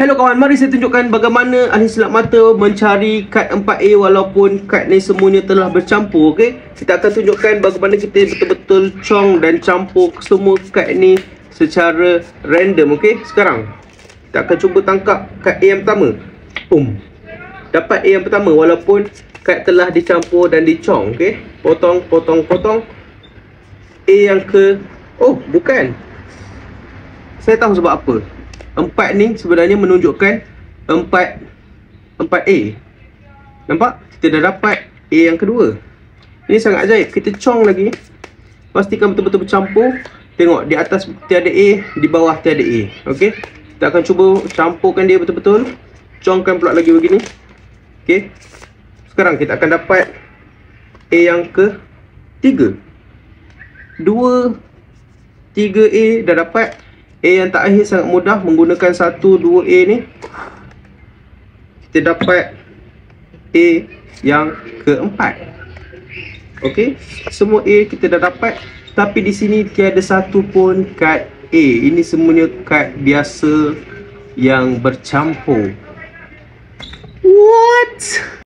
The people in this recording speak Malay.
Hello kawan, mari saya tunjukkan bagaimana ahli silap mata mencari kad 4A walaupun kad ni semuanya telah bercampur. Okey, kita akan tunjukkan bagaimana kita betul-betul cong dan campur semua kad ni secara random. Okey, sekarang kita akan cuba tangkap kad A yang pertama. Dapat A yang pertama walaupun kad telah dicampur dan dicong. Okey, potong. A yang ke, bukan. Saya tahu sebab apa. 4 ni sebenarnya menunjukkan 4A. Nampak? Kita dah dapat A yang kedua. Ini sangat ajaib. Kita cong lagi. Pastikan betul-betul bercampur. Tengok, di atas tiada A, di bawah tiada A. Okey. Kita akan cuba campurkan dia betul-betul. Congkan pula lagi begini. Okey. Sekarang kita akan dapat A yang ketiga. 2, 3A dah dapat. A yang terakhir sangat mudah menggunakan 1, 2A ni. Kita dapat A yang keempat. Okey, semua A kita dah dapat, tapi di sini tiada satu pun kad A. Ini semuanya kad biasa yang bercampur. What?